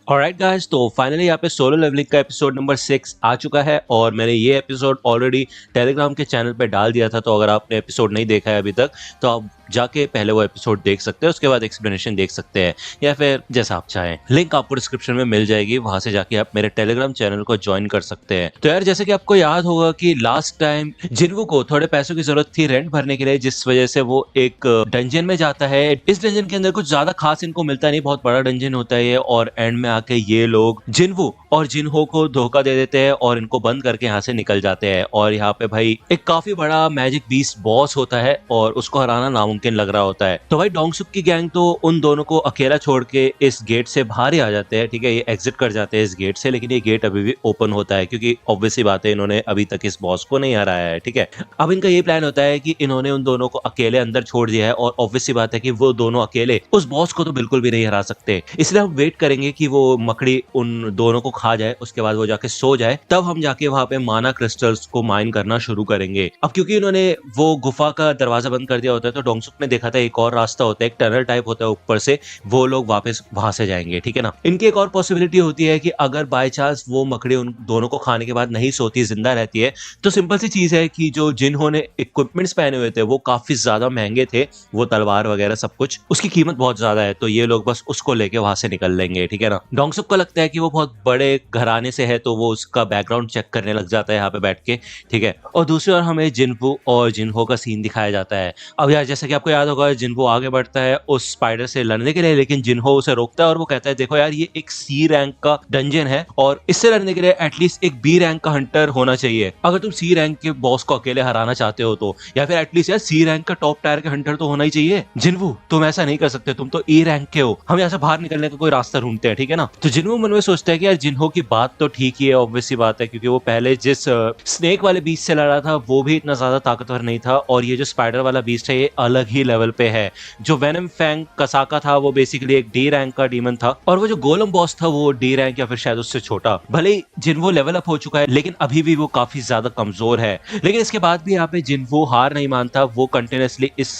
Alright guys, तो finally यहाँ पे सोलो लेवलिंग का एपिसोड नंबर 6 आ चुका है और मैंने ये एपिसोड ऑलरेडी टेलीग्राम के चैनल पे डाल दिया था। तो अगर आपने एपिसोड नहीं देखा है अभी तक तो आप जाके पहले वो एपिसोड देख सकते हैं, उसके बाद एक्सप्लेनेशन देख सकते हैं या फिर जैसा आप चाहें। लिंक आपको डिस्क्रिप्शन में मिल जाएगी, वहां से जाके आप मेरे टेलीग्राम चैनल को ज्वाइन कर सकते हैं। तो यार, जैसे कि आपको याद होगा कि लास्ट टाइम जिन्वू को थोड़े पैसों की जरूरत थी रेंट भरने के लिए, जिस वजह से वो एक डंजन में जाता है। इस डंजन के अंदर कुछ ज्यादा खास इनको मिलता नहीं, बहुत बड़ा डंजन होता है ये, और एंड में आके ये लोग जिन्वू और जिनहो को धोखा दे देते हैं और इनको बंद करके यहाँ से निकल जाते हैं। और यहाँ पे भाई एक काफी बड़ा मैजिक बीस्ट बॉस होता है और उसको हराना नामुमकिन लग रहा होता है। तो भाई डोंगसुक की गैंग तो उन दोनों को अकेला छोड़ के इस गेट से बाहर ही आ जाते हैं। ठीक है, ये एग्जिट कर जाते हैं इस गेट से, लेकिन ये गेट अभी भी ओपन होता है क्योंकि ऑब्वियसली बात है, इन्होंने अभी तक इस बॉस को नहीं हराया है। ठीक है, अब इनका ये प्लान होता है कि इन्होंने उन दोनों को अकेले अंदर छोड़ दिया है और ऑब्वियसली बात है कि वो दोनों अकेले उस बॉस को तो बिल्कुल भी नहीं हरा सकते। इसलिए हम वेट करेंगे कि वो मकड़ी उन दोनों को खा जाए, उसके बाद वो जाके सो जाए, तब हम जाके वहां पे माना क्रिस्टल्स को माइन करना शुरू करेंगे। अब क्योंकि इन्होंने वो गुफा का दरवाजा बंद कर दिया होता है, तो डोंगसुक ने देखा था एक और रास्ता होता है, एक टनल टाइप होता है ऊपर से, वो लोग वापस वहां से जाएंगे। ठीक है ना। इनकी एक और पॉसिबिलिटी होती है कि अगर बाय चांस वो मकड़ी उन दोनों को खाने के बाद नहीं सोती, जिंदा रहती है, तो सिंपल सी चीज है कि जो जिन्होंने इक्विपमेंट्स पहने हुए थे वो काफी ज्यादा महंगे थे, वो तलवार वगैरह सब कुछ, उसकी कीमत बहुत ज्यादा है, तो ये लोग बस उसको लेके वहां से निकल लेंगे। ठीक है ना। डोंगसुक को लगता है कि वो बहुत बड़े घराने से है, तो वो उसका बैकग्राउंड चेक करने लग जाता है यहाँ पे बैठ के। ठीक है, और दूसरी ओर हमें जिनवू और जिनहो का सीन दिखाया जाता है। अब यार, जैसा कि आपको याद होगा, जिनवू आगे बढ़ता है उस स्पाइडर से लड़ने के लिए, लेकिन जिनहो उसे रोकता है और वो कहता है देखो यार, ये एक सी रैंक का डंजन है और इससे लड़ने के लिए एटलीस्ट एक बी रैंक का हंटर होना चाहिए। अगर तुम सी रैंक के बॉस को अकेले हराना चाहते हो तो, या फिर एटलीस्ट यार सी रैंक का टॉप टायर के हंटर तो होना ही चाहिए। जिनवू, तुम ऐसा नहीं कर सकते, तुम तो ई रैंक के हो, हम यहाँ से बाहर निकलने का कोई रास्ता ढूंढते हैं। ठीक है ना। तो जिनवू मन में सोचता है कि यार जिनहो की बात तो ठीक ही है, ऑब्वियसली बात है, क्योंकि वो पहले जिस स्नेक वाले बीस्ट से लड़ा था वो भी इतना ज्यादा ताकतवर नहीं था, और ये जो स्पाइडर वाला बीस्ट है ये अलग ही लेवल पे है। जो वेनम फैंग कसाका था वो बेसिकली एक डी रैंक का डीमन था, और वो जो गोलम बॉस था वो डी रैंक या फिर शायद उससे छोटा। भले ही जिनवो लेवल अप हो चुका है, लेकिन अभी भी वो काफी ज्यादा कमजोर है। लेकिन इसके बाद भी यहाँ पे जिनवो हार नहीं मानता, वो कंटिन्यूसली इस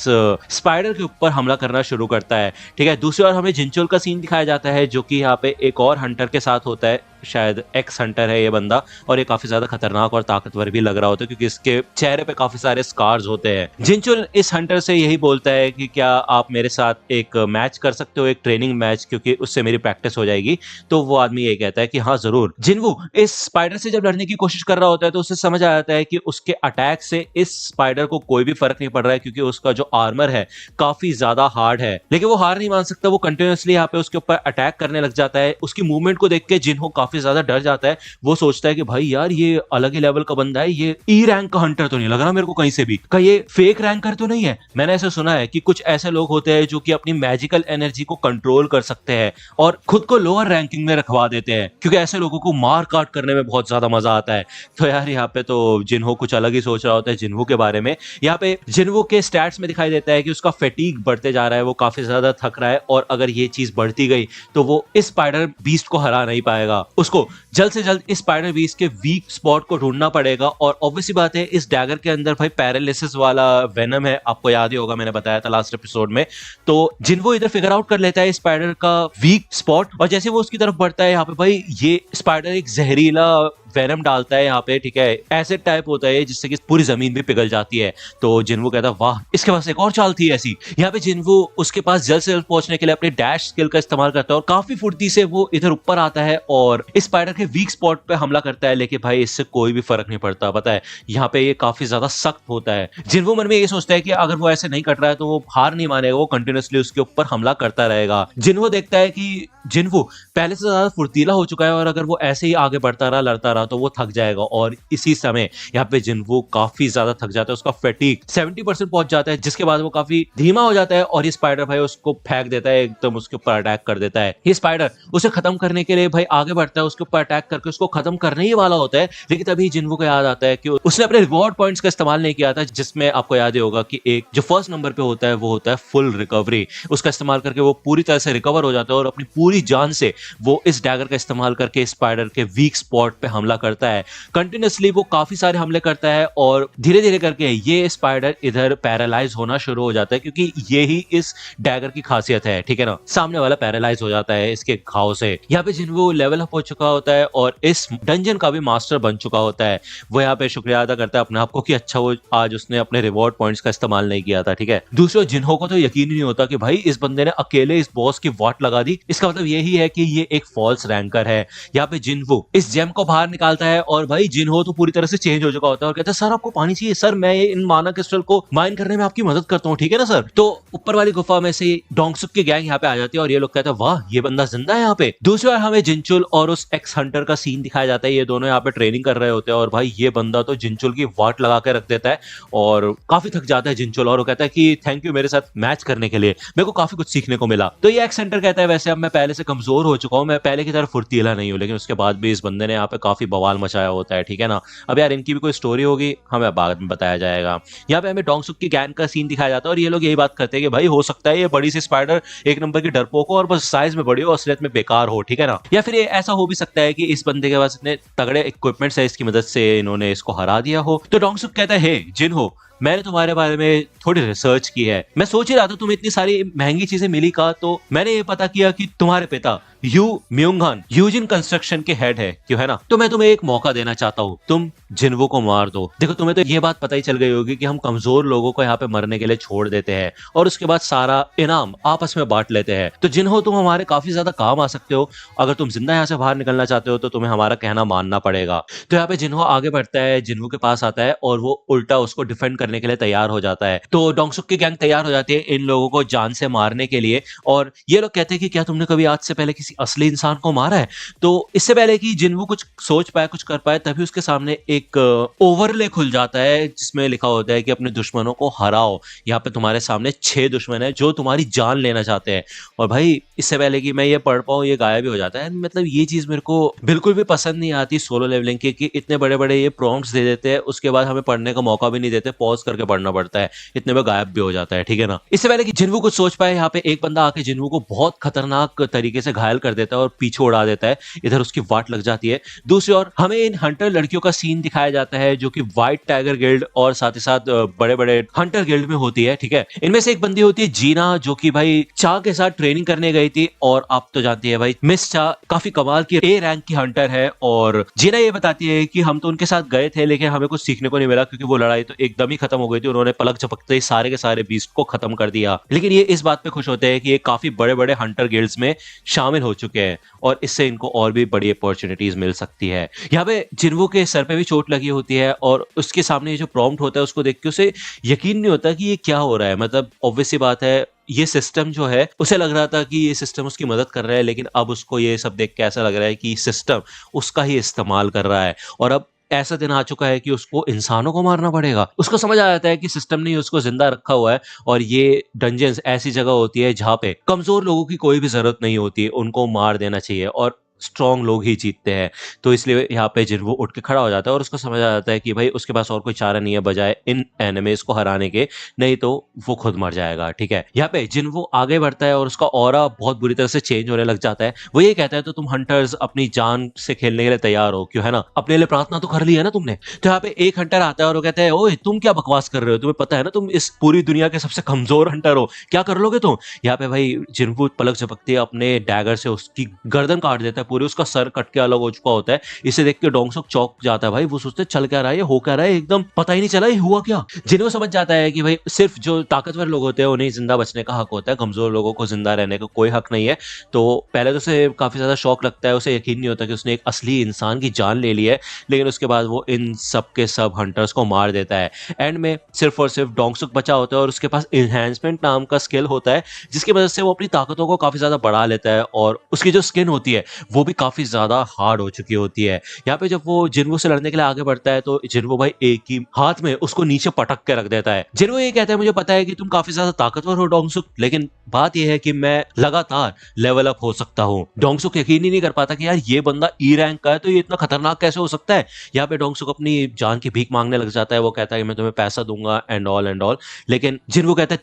स्पाइडर के ऊपर हमला करना शुरू करता है। ठीक है, दूसरी ओर हमें जिनचोल का सीन दिखाया जाता है, जो कि यहाँ पे एक और हंटर के साथ होता है, शायद एक्स हंटर है ये बंदा, और ये काफी ज्यादा खतरनाक और ताकतवर भी लग रहा होता है क्योंकि इसके चेहरे पे काफी सारे स्कार्स होते हैं। जिनचुल इस हंटर से यही बोलता है कि क्या आप मेरे साथ एक मैच कर सकते हो, एक ट्रेनिंग मैच, क्योंकि उससे मेरी प्रैक्टिस हो जाएगी। तो वो आदमी ये कहता है कि हाँ जरूर। जिनवू इस स्पाइडर से जब लड़ने की कोशिश कर रहा होता है तो उसे समझ आ जाता है कि उसके अटैक से इस स्पाइडर को कोई भी फर्क नहीं पड़ रहा है, क्योंकि उसका जो आर्मर है काफी ज्यादा हार्ड है। लेकिन वो हार नहीं मान सकता, वो कंटिन्यूसली यहाँ पे उसके ऊपर अटैक करने लग जाता है। उसकी मूवमेंट को देख के जिन्हो काफी ज्यादा डर जाता है। वो सोचता है कि भाई यार, ये अलग ही लेवल का बंदा है, ये ई रैंक का हंटर तो नहीं लग रहा मेरे को कहीं से भी, का ये फेक रैंकर तो नहीं है। मैंने ऐसा सुना है कि कुछ ऐसे लोग होते हैं जो कि अपनी मैजिकल एनर्जी को कंट्रोल कर सकते हैं और खुद को लोअर रैंकिंग में रखवा देते हैं, क्योंकि ऐसे लोगों को मार काट करने में बहुत ज्यादा मजा आता है। तो यार यहाँ पे तो जिन्हो कुछ अलग ही सोच रहा होता है जिन्हो के बारे में। यहाँ पे जिन्हो के स्टैट्स में दिखाई देता है कि उसका फैटीग बढ़ते जा रहा है, वो काफी ज्यादा थक रहा है, और अगर ये चीज बढ़ती गई तो वो इस स्पाइडर बीस्ट को हरा नहीं पाएगा। उसको जल्द से जल्द इस स्पाइडर बीस्ट के वीक स्पॉट को ढूंढना पड़ेगा। और ऑब्वियसली बात है, इस डैगर के अंदर भाई पैरालिसिस वाला वेनम है, आपको याद ही होगा, मैंने बताया था लास्ट एपिसोड में। तो जिन्हो इधर फिगर आउट कर लेता है स्पाइडर का वीक स्पॉट, और जैसे वो उसकी तरफ बढ़ता है, यहाँ पे भाई ये स्पाइडर एक जहरीला वेनम डालता है यहाँ पे। ठीक है, एसिड टाइप होता है जिससे कि पूरी जमीन भी पिघल जाती है। तो जिन्वू कहता है वाह, इसके पास एक और चाल थी ऐसी। यहाँ पे जिन्वू उसके पास जल्द से जल्द पहुंचने के लिए अपने डैश स्किल का इस्तेमाल करता है और काफी फुर्ती से वो इधर ऊपर आता है और इस स्पाइडर के वीक स्पॉट पे हमला करता है। लेकिन भाई इससे कोई भी फर्क नहीं पड़ता, पता है, यहाँ पे ये काफी ज्यादा सख्त होता है। जिन्वू मन में ये सोचता है कि अगर वो ऐसे नहीं कर रहा है तो वो हार नहीं मानेगा, वो कंटिन्यूसली उसके ऊपर हमला करता रहेगा। जिन्वू देखता है कि जिन्वू पहले से ज्यादा फुर्तीला हो चुका है और अगर वो ऐसे ही आगे बढ़ता रहा, लड़ता रहा, तो वो थक जाएगा। और इसी समय यहाँ पे जिन्वू काफी ज्यादा थक जाता है, उसका फैटीग 70% पहुंच जाता है, जिसके बाद वो काफी धीमा हो जाता है और ये स्पाइडर भाई उसको फेंक देता है, एकदम उसके ऊपर अटैक कर देता है। ये स्पाइडर उसे खत्म करने के लिए भाई आगे बढ़ता है, उसके ऊपर अटैक करके उसको खत्म करने ही वाला होता है। लेकिन तभी जिन्वू को याद आता है कि उसने अपने रिवॉर्ड पॉइंट्स का इस्तेमाल नहीं किया था, जिसमें आपको याद ही होगा कि एक जो फर्स्ट नंबर पे होता है वो होता है फुल रिकवरी। उसका इस्तेमाल करके वो पूरी तरह से रिकवर हो जाता है और अपनी पूरी जान से वो इस डैगर का इस्तेमाल करके स्पाइडर के वीक स्पॉट पे हमला हमला करता है। कंटिन्यूअसली वो काफी सारे हमले करता है और धीरे धीरे करके ये स्पाइडर इधर पैरालाइज होना शुरू हो जाता है, क्योंकि ये ही इस डैगर की खासियत है, ठीक है ना। सामने वाला पैरालाइज हो जाता है इसके घाव से। यहाँ पे जिन्वो लेवल अप हो चुका होता है और इस डंजन का भी मास्टर बन चुका होता है। वो यहाँ पे शुक्रिया अदा करता है अपने आप को कि अच्छा वो आज उसने अपने रिवॉर्ड पॉइंट्स का इस्तेमाल नहीं किया था, ठीक है। दूसरे जिन्हो को तो यकीन ही नहीं होता कि भाई इस बंदे ने अकेले इस बॉस की वाट लगा दी। इसका मतलब यही है कि ये एक फॉल्स रैंकर है। यहाँ पे जिन्हो इस जेम को बाहर निकालता है और भाई जिन्हो तो पूरी तरह से चेंज हो चुका होता है और कहता है सर आपको पानी चाहिए? सर मैं ये इन माना क्रिस्टल को माइन करने में आपकी मदद करता हूँ, ठीक है ना सर। तो ऊपर वाली गुफा में से डोंगसुक की गैंग यहाँ पे आ जाती है और ये लोग कहते हैं वाह ये बंदा जिंदा है यहाँ पे। दूसरी बार हमें जिनचुल और उस एक्स हंटर का सीन दिखाया जाता है। ये दोनों यहाँ पे ट्रेनिंग कर रहे होते हैं और भाई ये बंदा तो जिनचुल की वाट लगा के रख देता है और काफी थक जाता है जिनचुल और वो कहता है कि थैंक यू मेरे साथ मैच करने के लिए, मेरे को काफी कुछ सीखने को मिला। तो ये एक्स हंटर कहता है वैसे अब मैं पहले से कमजोर हो चुका हूँ, मैं पहले की तरह फुर्तीला नहीं हूँ, लेकिन उसके बाद भी इस बंदे ने यहाँ पे काफी बवाल मचाया होता है, ठीक है ना। अब यार इनकी भी कोई स्टोरी होगी, हमें बाद में बताया जाएगा। यहाँ पे हमें डोंगसुक की गैंग का सीन दिखाया जाता है और ये लोग यही बात करते हैं कि भाई हो सकता है ये बड़ी सी स्पाइडर एक नंबर की डरपोक हो और बस साइज में बड़ी हो, असलियत में बेकार हो, ठीक है ना। या फिर ये ऐसा हो भी सकता है कि इस बंदे के पास इतने तगड़े इक्विपमेंट्स है इसकी मदद से इन्होंने इसको हरा दिया हो। तो डोंगसुक कहता है हे जिन्हो मैंने तुम्हारे बारे में थोड़ी रिसर्च की है, मैं सोच ही रहा था तुम्हें इतनी सारी महंगी चीजें मिली का, तो मैंने ये पता किया कि तुम्हारे पिता यू म्यूंगन यूजिन कंस्ट्रक्शन के हेड है, क्यों है ना। तो मैं तुम्हें एक मौका देना चाहता हूँ, तुम जिन्वो को मार दो। देखो तुम्हें तो ये बात पता ही चल गई होगी कि हम कमजोर लोगों को यहाँ पे मरने के लिए छोड़ देते हैं और उसके बाद सारा इनाम आपस में बांट लेते हैं। तो जिन्हो तुम हमारे काफी ज्यादा काम आ सकते हो, अगर तुम जिंदा यहाँ से बाहर निकलना चाहते हो तो तुम्हें हमारा कहना मानना पड़ेगा। तो यहाँ पे जिन्हो आगे बढ़ता है, जिन्वो के पास आता है और वो उल्टा उसको डिफेंड करने के लिए तैयार हो जाता है। तो डोंगसुक की गैंग तैयार हो जाती है इन लोगों को जान से मारने के लिए और ये लोग कहते हैं कि क्या तुमने कभी आज से पहले किसी असली इंसान को मारा है। तो इससे पहले कि जिन्वो कुछ सोच पाए कुछ कर पाए तभी उसके सामने एक ओवरले खुल जाता है जिसमें लिखा होता है कि अपने दुश्मनों को हराओ। यहाँ पे तुम्हारे सामने 6 दुश्मन है जो तुम्हारी जान लेना चाहते हैं। और भाई इससे पहले कि मैं ये पढ़ पाऊँ ये गायब भी हो जाता है। मतलब ये चीज मेरे को बिल्कुल भी पसंद नहीं आती सोलो लेवलिंग की, कि इतने बड़े बड़े ये प्रॉम्प्ट्स दे देते हैं उसके बाद हमें पढ़ने का मौका भी नहीं देते, पॉज करके पढ़ना पड़ता है, इतने में गायब भी हो जाता है, ठीक है ना। इससे पहले कि जिन्वो कुछ सोच पाए यहाँ पे एक बंदा आके जिन्वो को बहुत खतरनाक तरीके से घायल कर देता है और पीछे उड़ा देता है। इधर उसकी वाट लग जाती है। दूसरी ओर हमें इन हंटर लड़कियों का सीन दिखाया जाता है जो कि व्हाइट टाइगर गिल्ड और साथ ही साथ बड़े बड़े हंटर गिल्ड में होती है, ठीक है। इनमें से एक बंदी होती है जीना जो कि भाई चा के साथ ट्रेनिंग करने गई थी और आप तो जानती है भाई मिस चा काफी कमाल की ए रैंक की हंटर है। और जीना ये बताती है कि हम तो उनके साथ गए थे लेकिन हमें कुछ सीखने को नहीं मिला क्योंकि वो लड़ाई तो एकदम ही खत्म हो गई थी, उन्होंने पलक झपकते ही सारे के सारे बीस्ट को खत्म कर दिया। लेकिन ये इस बात पे खुश होते हैं कि ये काफी बड़े बड़े हंटर गिल्ड्स में शामिल हो चुके हैं और इससे इनको और भी बड़ी अपॉर्चुनिटीज मिल सकती है। यहाँ पे जिन्वो के सर पे भी चोट लगी होती है और उसके सामने ये जो प्रॉम्प्ट होता है उसको देख के उसे यकीन नहीं होता कि ये क्या हो रहा है। मतलब ऑब्वियस सी बात है ये सिस्टम जो है उसे लग रहा था कि ये सिस्टम उसकी मदद कर रहा है, लेकिन अब उसको ये सब देख के ऐसा लग रहा है कि सिस्टम उसका ही इस्तेमाल कर रहा है और अब ऐसा दिन आ चुका है कि उसको इंसानों को मारना पड़ेगा। उसको समझ आ जाता है कि सिस्टम ने उसको जिंदा रखा हुआ है और ये डंजन्स ऐसी जगह होती है जहां पे कमजोर लोगों की कोई भी जरूरत नहीं होती, उनको मार देना चाहिए और स्ट्रॉन्ग लोग ही जीतते हैं। तो इसलिए यहाँ पे जिन्वो उठ के खड़ा हो जाता है और उसको समझ आ जाता है कि भाई उसके पास और कोई चारा नहीं है बजाय इन एनिमीज को हराने के, नहीं तो वो खुद मर जाएगा, ठीक है। यहाँ पे जिन्वो आगे बढ़ता है और उसका ऑरा बहुत बुरी तरह से चेंज होने लग जाता है। वो ये कहता है तो तुम हंटर्स अपनी जान से खेलने के लिए तैयार हो, क्यों है ना, अपने लिए प्रार्थना तो कर ली है ना तुमने। तो यहाँ पे एक हंटर आता है और वो कहता है ओए तुम क्या बकवास कर रहे हो, तुम्हें पता है ना तुम इस पूरी दुनिया के सबसे कमजोर हंटर हो, क्या कर लोगे तुम। यहाँ पे भाई जिन्वो पलक झपकते अपने डैगर से उसकी गर्दन काट देता है पूरी, उसका सर कट के अलग हो चुका होता है। इसे देख के डोंगसुक चौंक जाता है। भाई वो सोचते चल क्या रहा है, हो क्या रहा है, एकदम पता ही नहीं चला ये हुआ क्या। जिन्हों समझ जाता है कि भाई सिर्फ जो ताकतवर लोग होते हैं उन्हें जिंदा बचने का हक होता है, कमजोर लोगों को जिंदा रहने का कोई हक नहीं है। तो पहले तो उसे काफी ज्यादा शौक लगता है, उसे यकीन नहीं होता कि उसने एक असली इंसान की जान ले ली है, लेकिन उसके बाद वो इन सब के सब हंटर्स को मार देता है। एंड में सिर्फ और सिर्फ डोंगसुक बचा होता है और उसके पास इनहेंसमेंट नाम का स्किल होता है जिसकी वजह से वो अपनी ताकतों को काफी ज्यादा बढ़ा लेता है और उसकी जो स्किन होती है वो भी काफी ज्यादा हार्ड हो चुकी होती है। यहाँ पे जब वो जिन्वो से लड़ने के लिए आगे बढ़ता है तो जिन्वो भाई एक ही हाथ में उसको नीचे पटक के रख देता है। जिन्वो ये कहता है मुझे पता है कि तुम काफी ज्यादा ताकतवर हो डोंगसुक, लेकिन बात यह है कि मैं लगातार लेवल अप हो सकता हूँ। डोंगसुक यकीन ही नहीं कर पाता कि यार ये बंदा ई रैंक का है तो ये इतना खतरनाक कैसे हो सकता है। यहाँ पे डोंगसुक अपनी जान की भीख मांगने लग जाता है। वो कहता है कि मैं तुम्हें पैसा दूंगा एंड ऑल, लेकिन जिन्वो कहता है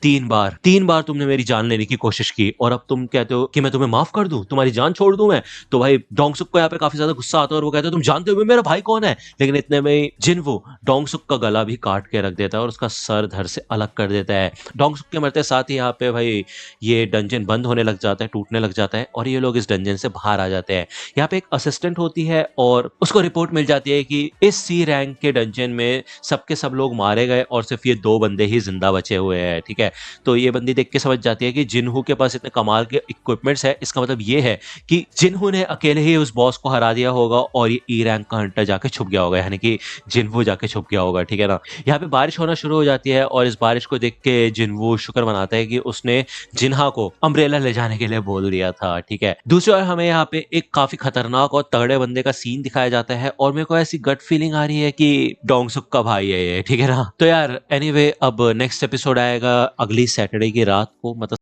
3 बार तुमने मेरी जान लेने की कोशिश की और अब तुम कहते हो कि मैं तुम्हें माफ कर दूं, तुम्हारी जान छोड़ दूं मैं। तो भाई डोंगसुक को यहाँ पे काफी ज्यादा गुस्सा आता है और वो कहता है तुम जानते हो मेरा भाई कौन है, लेकिन इतने में ही जिनवू डोंगसुक का गला भी काट के रख देता है और उसका सर धड़ से अलग कर देता है। डोंगसुक के मरते साथ ही यहाँ पे भाई ये डंजन बंद होने लग जाता है, टूटने लग जाता है और ये लोग इस डंजन से बाहर आ जाते हैं। यहाँ पे एक असिस्टेंट होती है और उसको रिपोर्ट मिल जाती है कि इस सी रैंक के डंजन में सबके सब लोग मारे गए और सिर्फ ये 2 बंदे ही जिंदा बचे हुए हैं, ठीक है। तो ये बंदी देख के समझ जाती है कि जिनहू के पास इतने कमाल के इक्विपमेंट्स है, इसका मतलब ये है कि जिनहू ने अकेले ही उस बॉस को हरा दिया होगा और ये ई रैंक का हंटर जाके छुप गया होगा, यानी कि जिनहू जाके छुप गया होगा, ठीक है ना। यहाँ पे बारिश होना शुरू हो जाती है और इस बारिश को देख के जिनहू शुक्र मनाता है कि उसने जिन्हा को अम्ब्रेला ले जाने के लिए बोल दिया था, ठीक है। दूसरी ओर हमें यहाँ पे एक काफी खतरनाक और तगड़े बंदे का सीन दिखाया जाता है और मेरे को ऐसी गट फीलिंग आ रही है कि डोंगसुक का भाई है ये, ठीक है ना। तो यार एनीवे अब नेक्स्ट एपिसोड आएगा अगली सैटरडे की रात को, मतलब